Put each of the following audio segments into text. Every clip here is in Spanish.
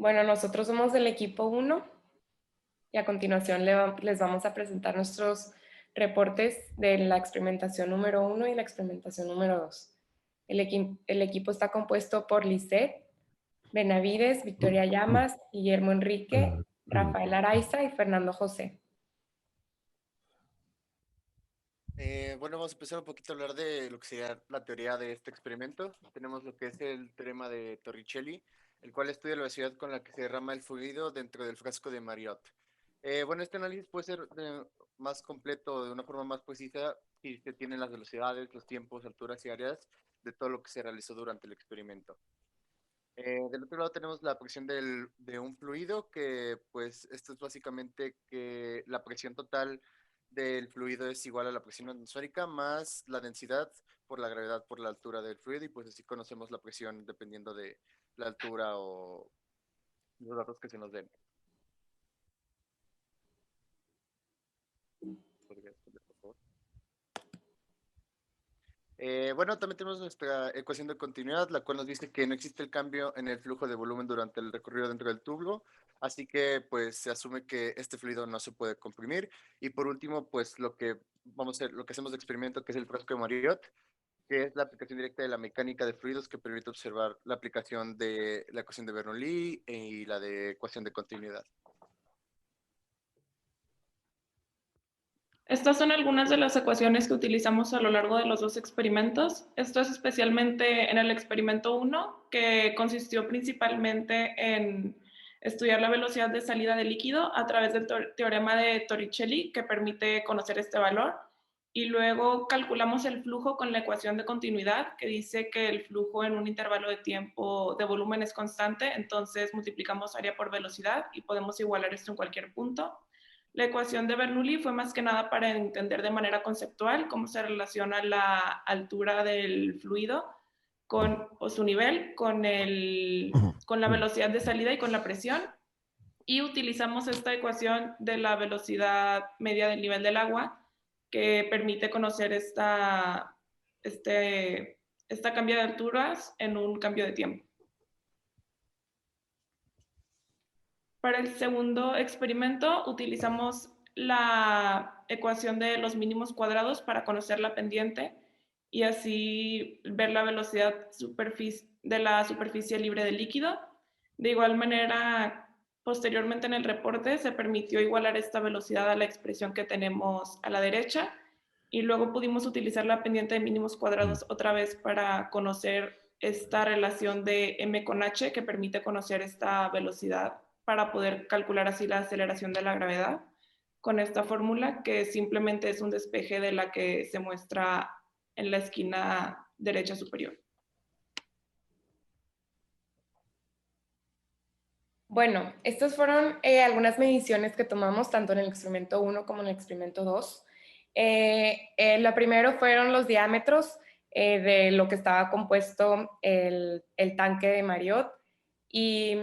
Bueno, nosotros somos del equipo uno y a continuación les vamos a presentar nuestros reportes de la experimentación número uno y la experimentación número 2. El equipo está compuesto por Lisette, Benavides, Victoria Llamas, Guillermo Enrique, Rafael Araiza y Fernando José. Bueno, vamos a empezar un poquito a hablar de lo que sería la teoría de este experimento. Tenemos lo que es el teorema de Torricelli, el cual estudia la velocidad con la que se derrama el fluido dentro del frasco de Marriott. Bueno, este análisis puede ser más completo, de una forma más precisa, si se tienen las velocidades, los tiempos, alturas y áreas de todo lo que se realizó durante el experimento. Del otro lado tenemos la presión de un fluido, que pues esto es básicamente que la presión total del fluido es igual a la presión atmosférica más la densidad por la gravedad por la altura del fluido, y pues así conocemos la presión dependiendo de la altura o los datos que se nos den. ¿Podrías poner, por favor? Bueno, también tenemos nuestra ecuación de continuidad, la cual nos dice que no existe el cambio en el flujo de volumen durante el recorrido dentro del tubo, así que pues se asume que este fluido no se puede comprimir. Y por último, pues lo que vamos a hacer, lo que hacemos de experimento, que es el frasco de Marriott, que es la aplicación directa de la mecánica de fluidos, que permite observar la aplicación de la ecuación de Bernoulli y la de ecuación de continuidad. Estas son algunas de las ecuaciones que utilizamos a lo largo de los dos experimentos. Esto es especialmente en el experimento 1, que consistió principalmente en estudiar la velocidad de salida del líquido a través del teorema de Torricelli, que permite conocer este valor. Y luego calculamos el flujo con la ecuación de continuidad, que dice que el flujo en un intervalo de tiempo de volumen es constante, entonces multiplicamos área por velocidad y podemos igualar esto en cualquier punto. La ecuación de Bernoulli fue más que nada para entender de manera conceptual cómo se relaciona la altura del fluido o su nivel con la velocidad de salida y con la presión. Y utilizamos esta ecuación de la velocidad media del nivel del agua, que permite conocer esta cambio de alturas en un cambio de tiempo. Para el segundo experimento utilizamos la ecuación de los mínimos cuadrados para conocer la pendiente y así ver la velocidad de la superficie libre del líquido. De igual manera, posteriormente en el reporte se permitió igualar esta velocidad a la expresión que tenemos a la derecha, y luego pudimos utilizar la pendiente de mínimos cuadrados otra vez para conocer esta relación de m con h, que permite conocer esta velocidad para poder calcular así la aceleración de la gravedad con esta fórmula, que simplemente es un despeje de la que se muestra en la esquina derecha superior. Bueno, estas fueron algunas mediciones que tomamos tanto en el experimento 1 como en el experimento 2. Lo primero fueron los diámetros de lo que estaba compuesto el tanque de Marriott, y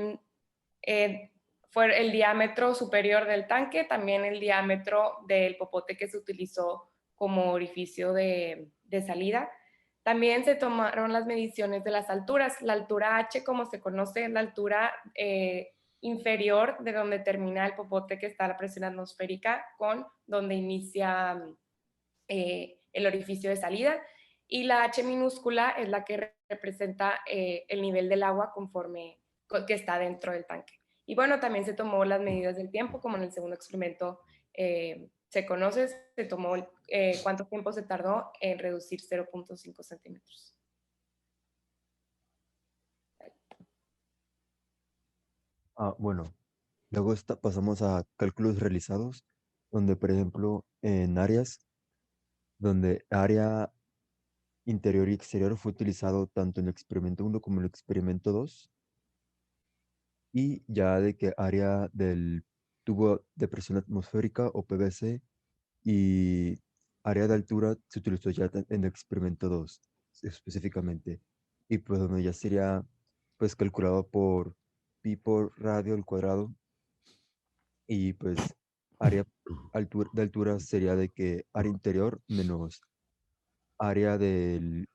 fue el diámetro superior del tanque, también el diámetro del popote que se utilizó como orificio de salida. También se tomaron las mediciones de las alturas. La altura H, como se conoce, es la altura inferior de donde termina el popote que está a la presión atmosférica con donde inicia el orificio de salida. Y la H minúscula es la que representa el nivel del agua que está dentro del tanque. Y bueno, también se tomó las medidas del tiempo, como en el segundo experimento se conoce, se tomó cuánto tiempo se tardó en reducir 0.5 centímetros. Bueno, luego pasamos a cálculos realizados, donde por ejemplo en áreas, donde área interior y exterior fue utilizado tanto en el experimento 1 como en el experimento 2, y ya de que área del tubo de presión atmosférica o PVC y área de altura se utilizó ya en el experimento 2 específicamente. Y pues donde ya sería pues calculado por pi por radio al cuadrado, y pues área de altura sería de que área interior menos área del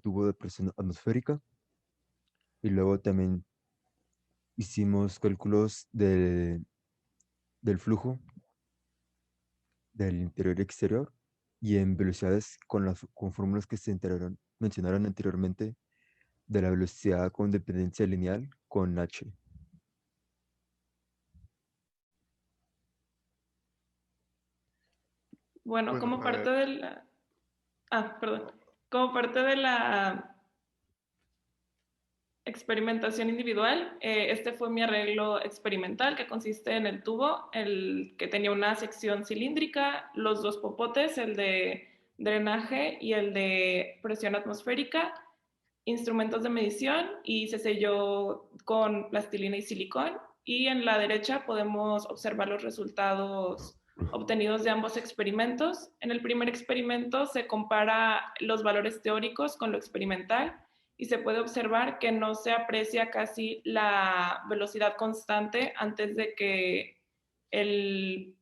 tubo de presión atmosférica. Y luego también hicimos cálculos del flujo del interior y exterior y en velocidades con fórmulas que mencionaron anteriormente de la velocidad con dependencia lineal con h. Bueno, Bueno, como parte de la... perdón. Como parte de la experimentación individual, este fue mi arreglo experimental, que consiste en el tubo, el que tenía una sección cilíndrica, los dos popotes, el de drenaje y el de presión atmosférica, instrumentos de medición, y se selló con plastilina y silicón. Y en la derecha podemos observar los resultados obtenidos de ambos experimentos. En el primer experimento se compara los valores teóricos con lo experimental y se puede observar que no se aprecia casi la velocidad constante antes de que el,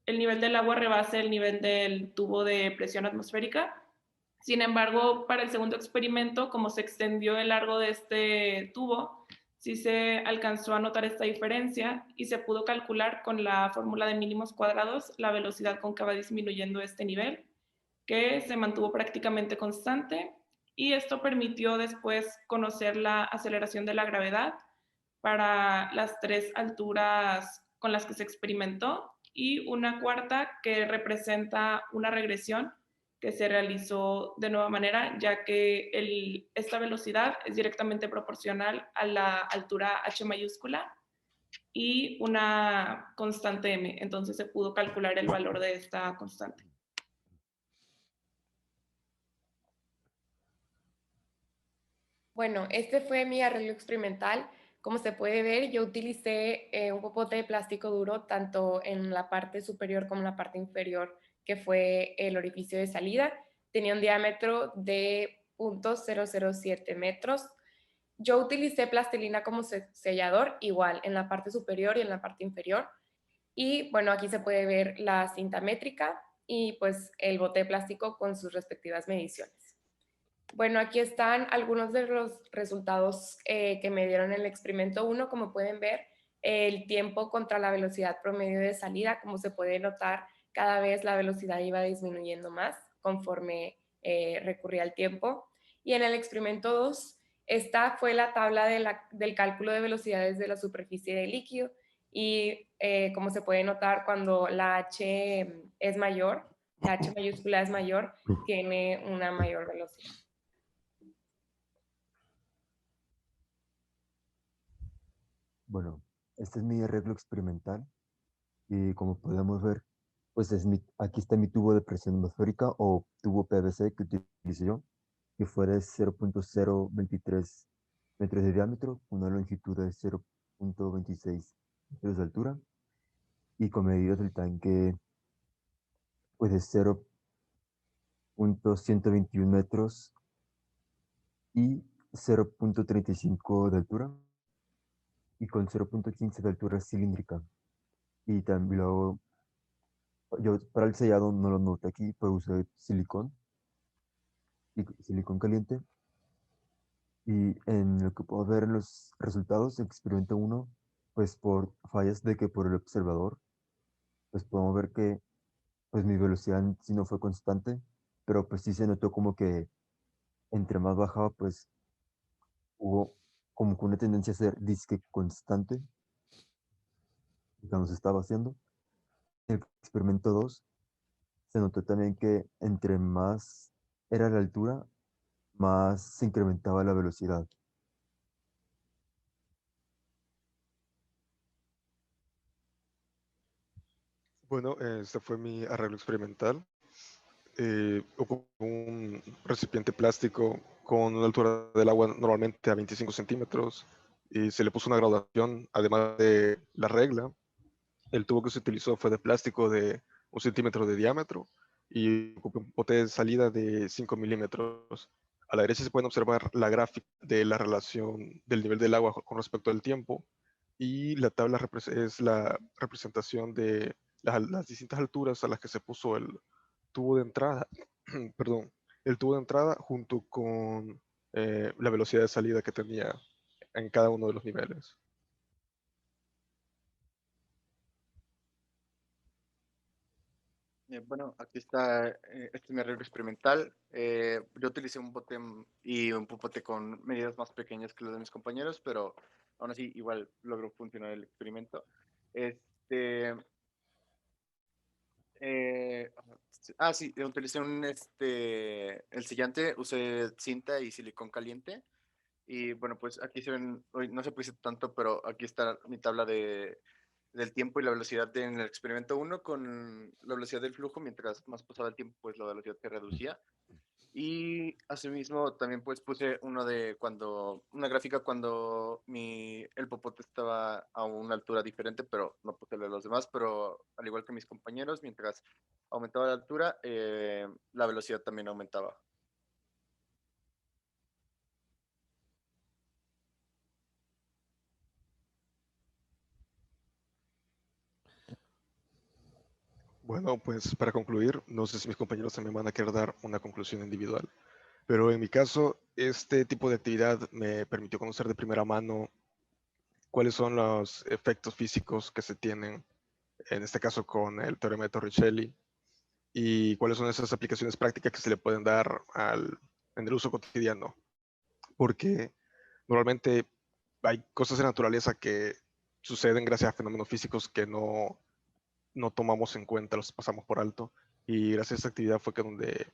el nivel del agua rebase el nivel del tubo de presión atmosférica. Sin embargo, para el segundo experimento, como se extendió el largo de este tubo, sí se alcanzó a notar esta diferencia y se pudo calcular con la fórmula de mínimos cuadrados la velocidad con que va disminuyendo este nivel, que se mantuvo prácticamente constante, y esto permitió después conocer la aceleración de la gravedad para las tres alturas con las que se experimentó, y una cuarta que representa una regresión que se realizó de nueva manera, ya que esta velocidad es directamente proporcional a la altura h mayúscula y una constante m. Entonces se pudo calcular el valor de esta constante. Bueno, este fue mi arreglo experimental. Como se puede ver, yo utilicé un popote de plástico duro tanto en la parte superior como en la parte inferior, que fue el orificio de salida. Tenía un diámetro de 0.007 metros. Yo utilicé plastilina como sellador, igual en la parte superior y en la parte inferior. Y bueno, aquí se puede ver la cinta métrica y pues el bote de plástico con sus respectivas mediciones. Bueno, aquí están algunos de los resultados que me dieron en el experimento 1. Como pueden ver, el tiempo contra la velocidad promedio de salida, como se puede notar, cada vez la velocidad iba disminuyendo más conforme recurría el tiempo. Y en el experimento 2, esta fue la tabla del cálculo de velocidades de la superficie del líquido. Y como se puede notar, cuando la h es mayor, la h mayúscula es mayor, tiene una mayor velocidad. Bueno, este es mi arreglo experimental y como podemos ver, pues aquí está mi tubo de presión atmosférica o tubo PVC que utilicé yo, que fue de 0.023 metros de diámetro, una longitud de 0.26 metros de altura y con medidas del tanque pues de 0.121 metros y 0.35 de altura y con 0.15 de altura cilíndrica. Y también luego, yo para el sellado no lo noté aquí, pero usé silicón y silicón caliente. Y en lo que puedo ver en los resultados del experimento 1, pues por fallas de que por el observador, pues podemos ver que pues mi velocidad sí no fue constante, pero pues sí se notó como que entre más bajaba, pues hubo como que una tendencia a ser disque constante cuando se estaba haciendo. En el experimento 2 se notó también que entre más era la altura, más se incrementaba la velocidad. Bueno, este fue mi arreglo experimental. Ocupó un recipiente plástico con una altura del agua normalmente a 25 centímetros y se le puso una graduación, además de la regla. El tubo que se utilizó fue de plástico de 1 centímetro de diámetro y ocupó un bote de salida de 5 milímetros. A la derecha se pueden observar la gráfica de la relación del nivel del agua con respecto al tiempo, y la tabla es la representación de las distintas alturas a las que se puso el tubo de entrada, perdón, el tubo de entrada junto con la velocidad de salida que tenía en cada uno de los niveles. Bueno, aquí está, este es mi arreglo experimental. Yo utilicé un bote y un popote con medidas más pequeñas que los de mis compañeros, pero aún así igual logró funcionar el experimento. Este, eh, sí, utilicé el sellante, usé cinta y silicón caliente. Y bueno, pues aquí se ven, hoy no se puse tanto, pero aquí está mi tabla del tiempo y la velocidad en el experimento uno con la velocidad del flujo, mientras más pasaba el tiempo, pues la velocidad se reducía. Y asimismo también pues puse una gráfica cuando el popote estaba a una altura diferente, pero no puse la de los demás, pero al igual que mis compañeros, mientras aumentaba la altura, la velocidad también aumentaba. Bueno, pues para concluir, no sé si mis compañeros también van a querer dar una conclusión individual, pero en mi caso, este tipo de actividad me permitió conocer de primera mano cuáles son los efectos físicos que se tienen, en este caso con el teorema de Torricelli, y cuáles son esas aplicaciones prácticas que se le pueden dar en el uso cotidiano. Porque normalmente hay cosas de naturaleza que suceden gracias a fenómenos físicos que no tomamos en cuenta, los pasamos por alto. Y gracias a esta actividad fue que donde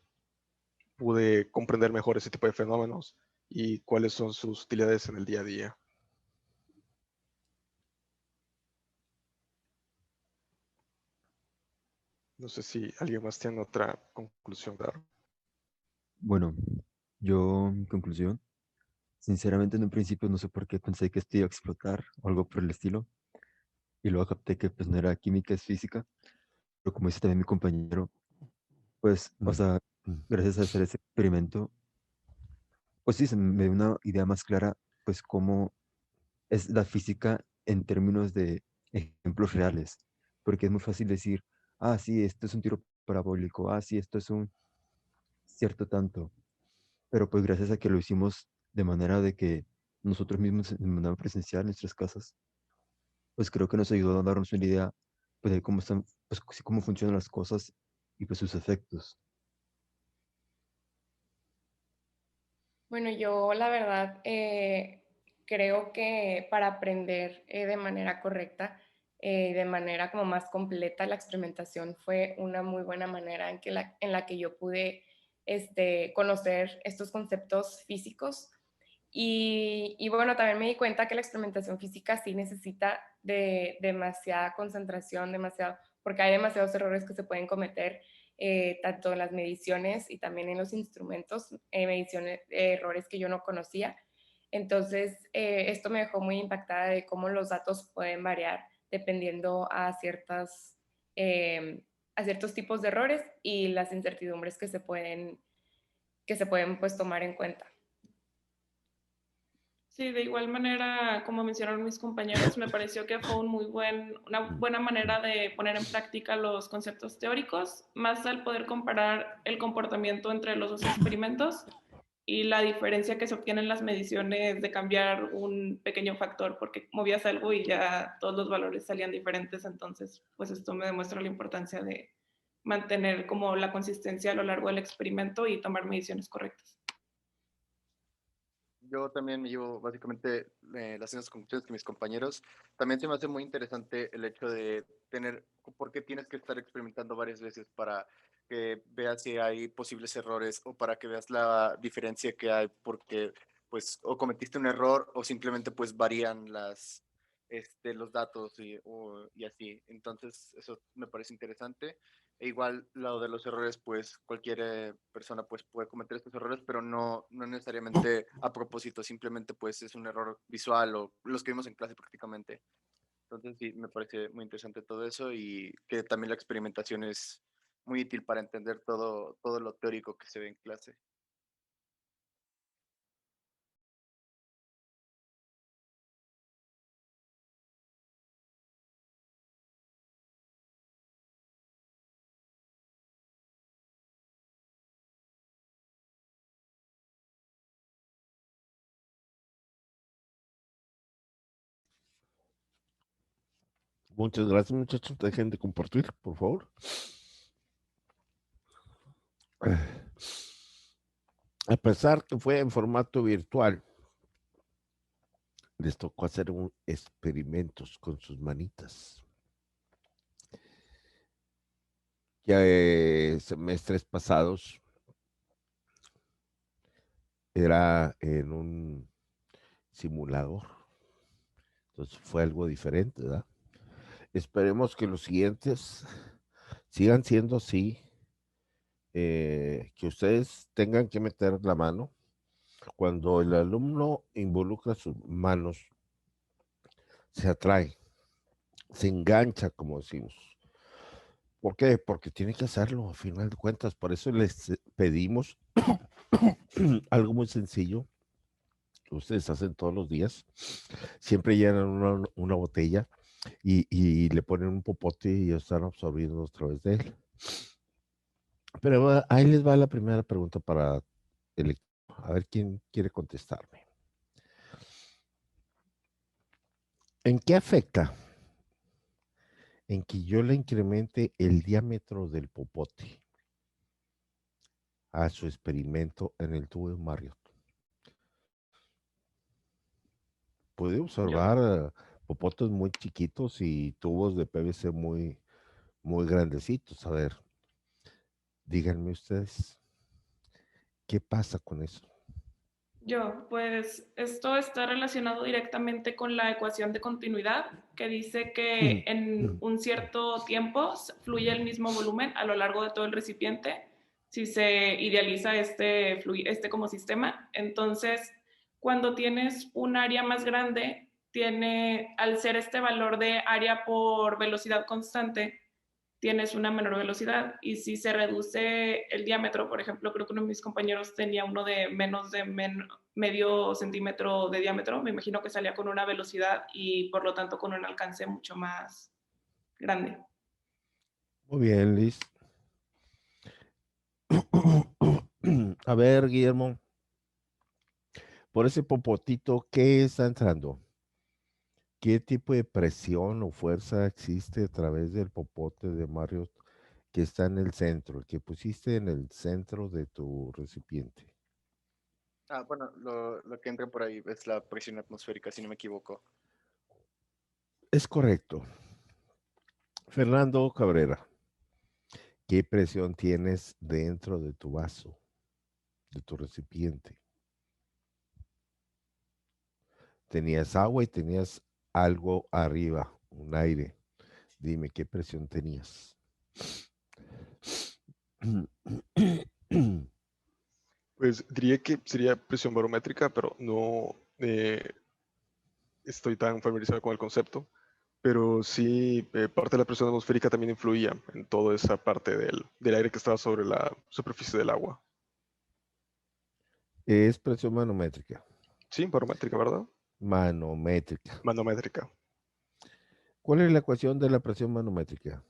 pude comprender mejor ese tipo de fenómenos y cuáles son sus utilidades en el día a día. No sé si alguien más tiene otra conclusión que dar. Bueno, yo, en conclusión, sinceramente en un principio no sé por qué pensé que esto iba a explotar o algo por el estilo, y luego capté que pues no era química, es física, pero como dice también mi compañero, pues, o sea, gracias a hacer ese experimento, pues sí, se me dio una idea más clara, pues cómo es la física en términos de ejemplos reales, porque es muy fácil decir, ah, sí, esto es un tiro parabólico, ah, sí, esto es un cierto tanto, pero pues gracias a que lo hicimos de manera de que nosotros mismos de manera presencial en nuestras casas, pues creo que nos ayudó a darnos una idea pues, de cómo están, pues sí, cómo funcionan las cosas y pues sus efectos. Bueno, yo la verdad creo que para aprender de manera correcta, de manera como más completa, la experimentación fue una muy buena manera en la que yo pude conocer estos conceptos físicos. Y bueno, también me di cuenta que la experimentación física sí necesita de demasiada concentración, demasiado, porque hay demasiados errores que se pueden cometer tanto en las mediciones y también en los instrumentos, mediciones, errores que yo no conocía. Entonces, esto me dejó muy impactada de cómo los datos pueden variar dependiendo a ciertos tipos de errores y las incertidumbres que se pueden pues, tomar en cuenta. Sí, de igual manera, como mencionaron mis compañeros, me pareció que fue una buena manera de poner en práctica los conceptos teóricos, más al poder comparar el comportamiento entre los dos experimentos y la diferencia que se obtiene en las mediciones de cambiar un pequeño factor, porque movías algo y ya todos los valores salían diferentes. Entonces, pues esto me demuestra la importancia de mantener como la consistencia a lo largo del experimento y tomar mediciones correctas. Yo también me llevo básicamente las mismas conclusiones que mis compañeros. También se me hace muy interesante el hecho de tener, por qué tienes que estar experimentando varias veces para que veas si hay posibles errores o para que veas la diferencia que hay porque pues o cometiste un error o simplemente pues varían los datos y así. Entonces eso me parece interesante. E igual, lo de los errores, pues cualquier persona pues, puede cometer estos errores, pero no necesariamente a propósito, simplemente pues es un error visual o los que vimos en clase prácticamente. Entonces sí, me parece muy interesante todo eso y que también la experimentación es muy útil para entender todo lo teórico que se ve en clase. Muchas gracias, muchachos. Dejen de compartir, por favor. A pesar que fue en formato virtual, les tocó hacer experimentos con sus manitas. Ya semestres pasados era en un simulador. Entonces fue algo diferente, ¿verdad? Esperemos que los siguientes sigan siendo así, que ustedes tengan que meter la mano. Cuando el alumno involucra sus manos, se atrae, se engancha, como decimos. ¿Por qué? Porque tiene que hacerlo, a final de cuentas. Por eso les pedimos algo muy sencillo que ustedes hacen todos los días. Siempre llenan una botella y le ponen un popote y están absorbiendo a través de él. Pero ahí les va la primera pregunta para el equipo. A ver quién quiere contestarme. ¿En qué afecta en que yo le incremente el diámetro del popote a su experimento en el tubo de Marriott? Puede observar popotes muy chiquitos y tubos de PVC muy, muy grandecitos. A ver, díganme ustedes, ¿qué pasa con eso? Pues esto está relacionado directamente con la ecuación de continuidad, que dice que en un cierto tiempo fluye el mismo volumen a lo largo de todo el recipiente si se idealiza este como sistema. Entonces, cuando tienes un área más grande, al ser este valor de área por velocidad constante, tienes una menor velocidad, y si se reduce el diámetro, por ejemplo, creo que uno de mis compañeros tenía uno de menos de medio centímetro de diámetro, me imagino que salía con una velocidad y por lo tanto con un alcance mucho más grande. Muy bien, Liz. A ver, Guillermo, por ese popotito, ¿qué está entrando? ¿Qué tipo de presión o fuerza existe a través del popote de Mario que está en el centro, el que pusiste en el centro de tu recipiente? Bueno, lo que entra por ahí es la presión atmosférica, si no me equivoco. Es correcto. Fernando Cabrera, ¿qué presión tienes dentro de tu vaso, de tu recipiente? Tenías agua y tenías algo arriba, un aire. Dime, ¿qué presión tenías? Pues diría que sería presión barométrica, pero no estoy tan familiarizado con el concepto. Pero sí, parte de la presión atmosférica también influía en toda esa parte del aire que estaba sobre la superficie del agua. Es presión manométrica. Sí, barométrica, ¿verdad? Manométrica. Manométrica. ¿Cuál es la ecuación de la presión manométrica?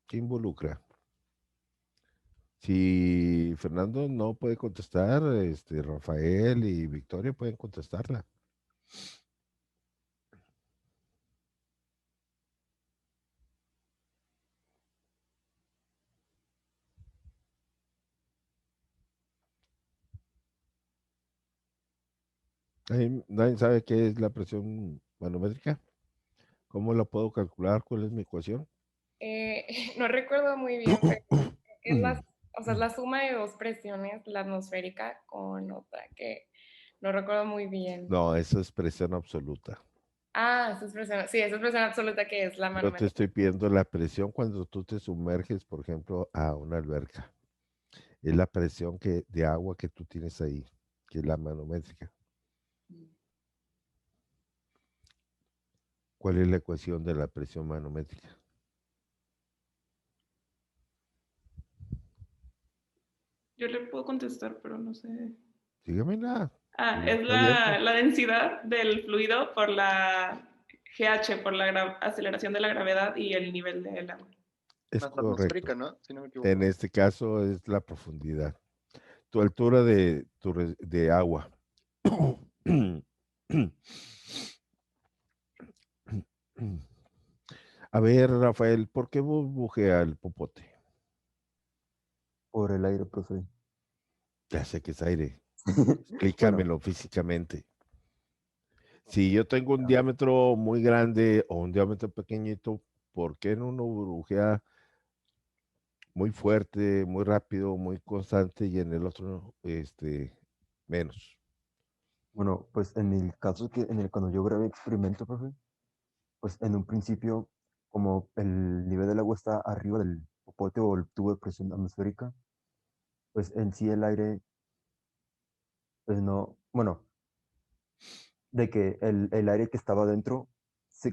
¿Qué involucra? Si Fernando no puede contestar, Rafael y Victoria pueden contestarla. ¿Nadie sabe qué es la presión manométrica? ¿Cómo la puedo calcular? ¿Cuál es mi ecuación? No recuerdo muy bien, pero es es la suma de dos presiones, la atmosférica con otra que no recuerdo muy bien. No, eso es presión absoluta. Esa es presión, sí, esa es presión absoluta que es la Yo te manométrica. estoy pidiendo la presión cuando tú te sumerges, por ejemplo, a una alberca. Es la presión de agua que tú tienes ahí, que es la manométrica. ¿Cuál es la ecuación de la presión manométrica? Yo le puedo contestar, pero no sé. Dígamela. Es Está abierto. la densidad del fluido por la GH, por la aceleración de la gravedad y el nivel del agua. Es Más la atmosférica, correcto. ¿no? Si no me equivoco. En este caso es la profundidad. Tu altura de agua. A ver, Rafael, ¿por qué burbujea el popote? Por el aire, profe. Ya sé que es aire. Bueno, Explícamelo físicamente. Si yo tengo un diámetro muy grande o un diámetro pequeñito, ¿por qué en uno burbujea muy fuerte, muy rápido, muy constante y en el otro, menos? bueno, pues en el caso cuando yo grabé experimento, profe, pues en un principio, como el nivel del agua está arriba del popote o el tubo de presión atmosférica, pues en sí el aire, pues no, bueno, de que el aire que estaba dentro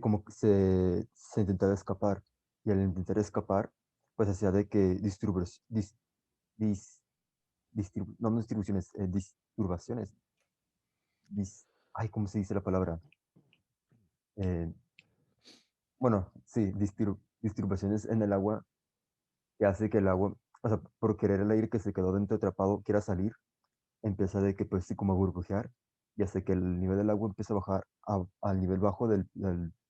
como que se intentaba escapar y al intentar escapar, pues hacía de que dis- no distribuciones, disturbaciones, ay, ¿cómo se dice la palabra? Eh, bueno, sí, disturbaciones en el agua que hace que el agua, o sea, por querer el aire que se quedó dentro atrapado quiera salir, empieza de que pues sí como a burbujear y hace que el nivel del agua empiece a bajar al nivel bajo del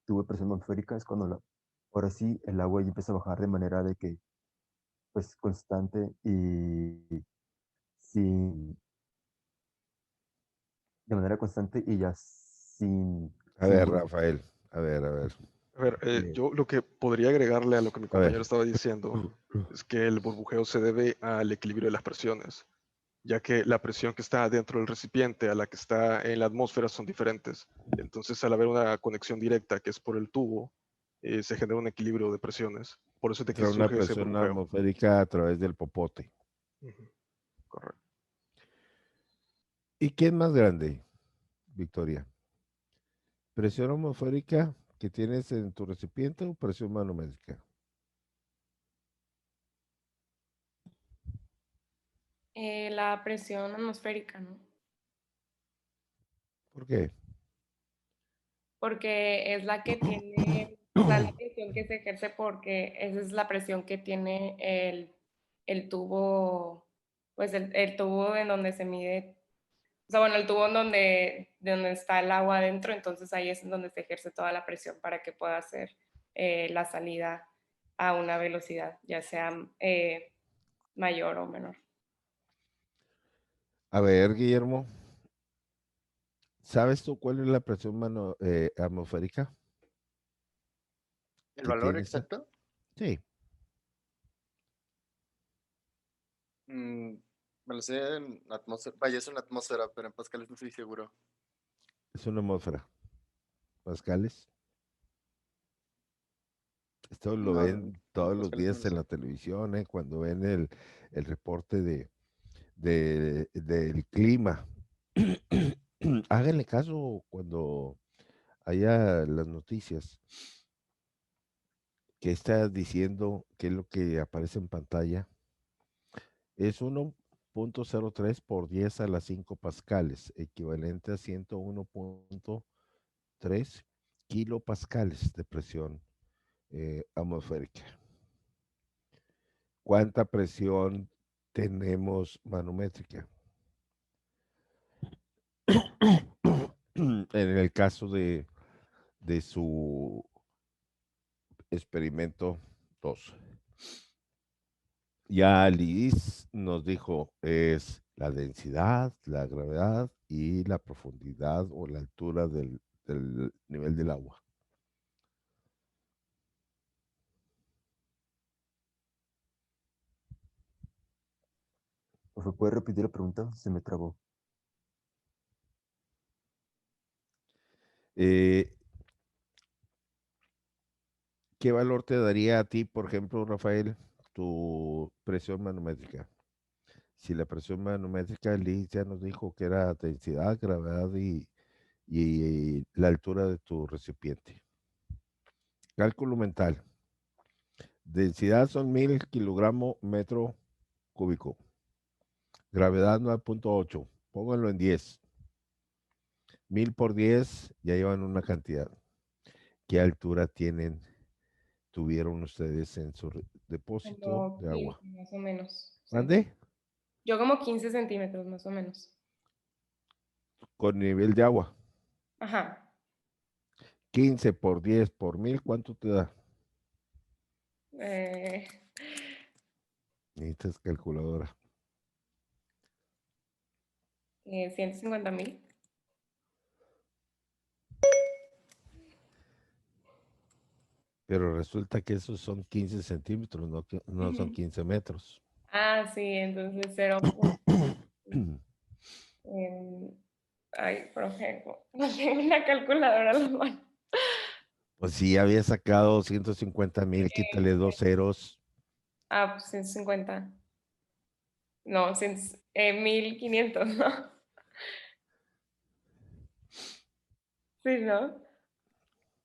tubo de presión atmosférica, es cuando ahora sí el agua ya empieza a bajar de manera de que pues constante y sin, de manera constante y ya A sin ver, burbujear. Rafael, a ver, a ver. A ver, yo lo que podría agregarle a lo que mi A ver. compañero estaba diciendo es que el burbujeo se debe al equilibrio de las presiones, ya que la presión que está dentro del recipiente a la que está en la atmósfera son diferentes. Entonces, al haber una conexión directa que es por el tubo, se genera un equilibrio de presiones. Por eso es de que Entra una surge ese presión burbujeo. atmosférica a través del popote. Ujú, correcto. ¿Y qué es más grande, Victoria? ¿Presión atmosférica que tienes en tu recipiente o presión manométrica? La presión atmosférica, ¿no? ¿Por qué? Porque es la que tiene, o sea, la presión que se ejerce porque esa es la presión que tiene el tubo, pues el tubo en donde se mide, o sea, bueno, el tubo en de donde está el agua adentro, entonces ahí es en donde se ejerce toda la presión para que pueda hacer la salida a una velocidad, ya sea mayor o menor. A ver, Guillermo, ¿sabes tú cuál es la presión atmosférica ¿El que valor tienes? exacto? Sí, Mm, me lo sé en atmósfera. Vaya, es una atmósfera, pero en pascales no estoy seguro. es una atmósfera. Pascales. Esto lo No, ven todos los pascales no días lo en sé. la televisión, cuando ven el reporte del clima. Háganle caso cuando haya las noticias que está diciendo qué es lo que aparece en pantalla. Es 1.03 por 10 a las 5 pascales, equivalente a 101.3 kilopascales de presión atmosférica. ¿Cuánta presión tenemos manométrica? En el caso de su experimento 2. Ya Liz nos dijo, es la densidad, la gravedad y la profundidad o la altura del nivel del agua. Profe, ¿puede repetir la pregunta? Se me trabó. Eh, ¿Qué valor te daría a ti, por ejemplo, Rafael, tu presión manométrica? Si la presión manométrica, Liz ya nos dijo que era densidad, gravedad y la altura de tu recipiente. Cálculo mental. Densidad son 1000 kilogramos metro cúbico. Gravedad 9.8. Pónganlo en 10. 1000 por 10 ya llevan una cantidad. ¿Qué altura tuvieron ustedes en su depósito Como de 15 agua? más o menos ¿Mande? centímetros. Yo como 15 centímetros más o menos. Con nivel de agua. Ajá. 15 por 10 por 1000, ¿cuánto te da? Necesitas calculadora. 150,000. Pero resulta que esos son 15 centímetros, no son 15 metros. Ah, sí, entonces 0. Ay, profe, no tengo una calculadora a la mano. Pues sí, había sacado 150,000, quítale 2 ceros. Ah, pues 150. No, 1,500, ¿no? Sí, ¿no?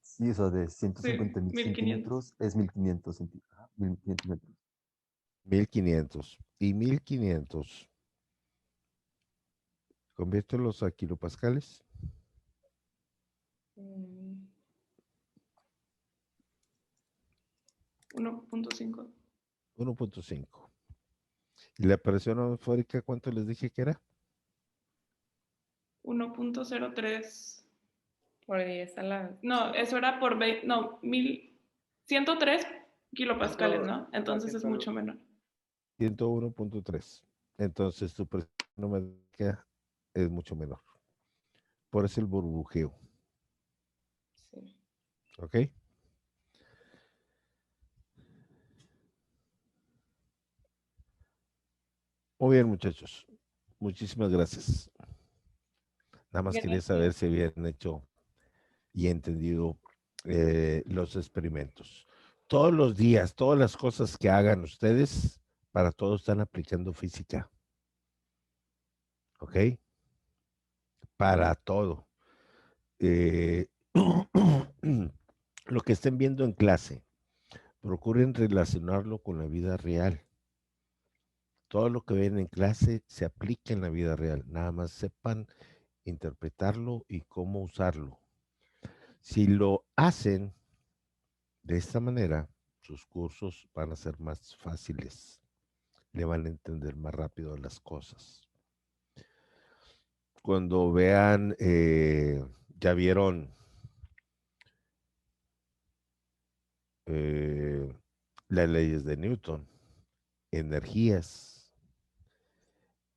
Sí, o sea, de 150,000 1500. centímetros es 1500 centímetros. 1500 metros. 1500. Y 1500. Conviértelos a kilopascales. 1.5. 1.5. ¿Y la presión atmosférica cuánto les dije que era? 1.03. Por 10 a la... No, eso era por 20, no, 103 kilopascales, ¿no? Entonces es mucho menor. 101.3. Entonces tu presión atmosférica es mucho menor. Por eso el burbujeo. Sí. ¿Ok? Muy bien, muchachos. Muchísimas gracias. Nada más quería saber si habían hecho y entendido los experimentos. Todos los días, todas las cosas que hagan ustedes, para todos están aplicando física. ¿Ok? Para todo. Lo que estén viendo en clase, procuren relacionarlo con la vida real. Todo lo que ven en clase se aplica en la vida real. Nada más sepan interpretarlo y cómo usarlo. Si lo hacen de esta manera, sus cursos van a ser más fáciles. Le van a entender más rápido las cosas. Cuando vean, ya vieron las leyes de Newton, energías.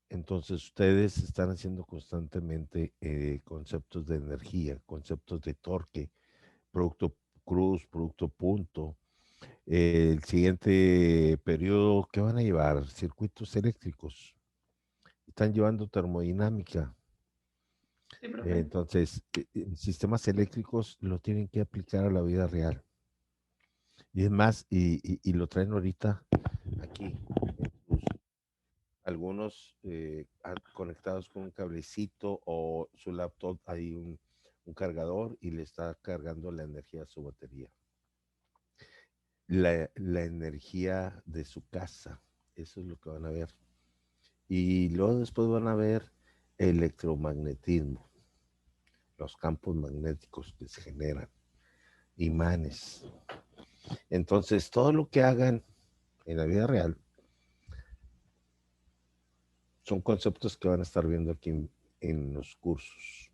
Entonces ustedes están haciendo constantemente conceptos de energía, conceptos de torque, producto cruz, producto punto. El siguiente periodo, ¿qué van a llevar? Circuitos eléctricos. Están llevando termodinámica. Sí, profe. Entonces, sistemas eléctricos lo tienen que aplicar a la vida real. Y es más, y lo traen ahorita aquí. Algunos conectados con un cablecito o su laptop hay un cargador y le está cargando la energía a su batería. La energía de su casa, eso es lo que van a ver. Y luego después van a ver electromagnetismo, los campos magnéticos que se generan, imanes. Entonces, todo lo que hagan en la vida real son conceptos que van a estar viendo aquí en los cursos.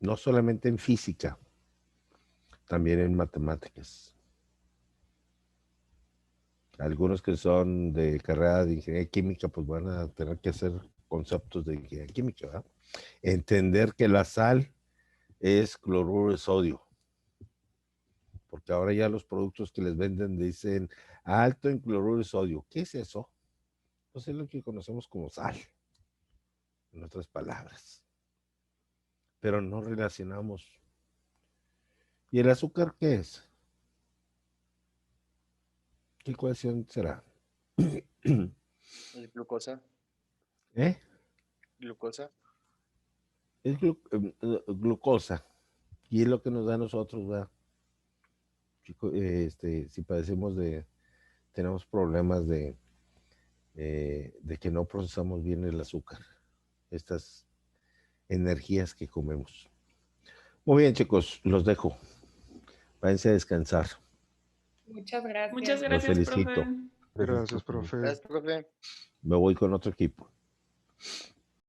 No solamente en física, también en matemáticas. Algunos que son de carrera de ingeniería química, pues van a tener que hacer conceptos de ingeniería química, ¿verdad? Entender que la sal es cloruro de sodio. Porque ahora ya los productos que les venden dicen alto en cloruro de sodio. ¿Qué es eso? Pues es lo que conocemos como sal, en otras palabras. Pero no relacionamos. ¿Y el azúcar qué es? ¿Qué ecuación será? Glucosa. ¿Eh? Glucosa. Es glucosa. Y es lo que nos da a nosotros, ¿verdad? Si padecemos tenemos problemas de que no procesamos bien el azúcar, estas energías que comemos. Muy bien, chicos, los dejo. Váyanse a descansar. Muchas gracias. Muchas Los gracias, felicito. profe. Gracias, profe. Gracias, profe. Me voy con otro equipo.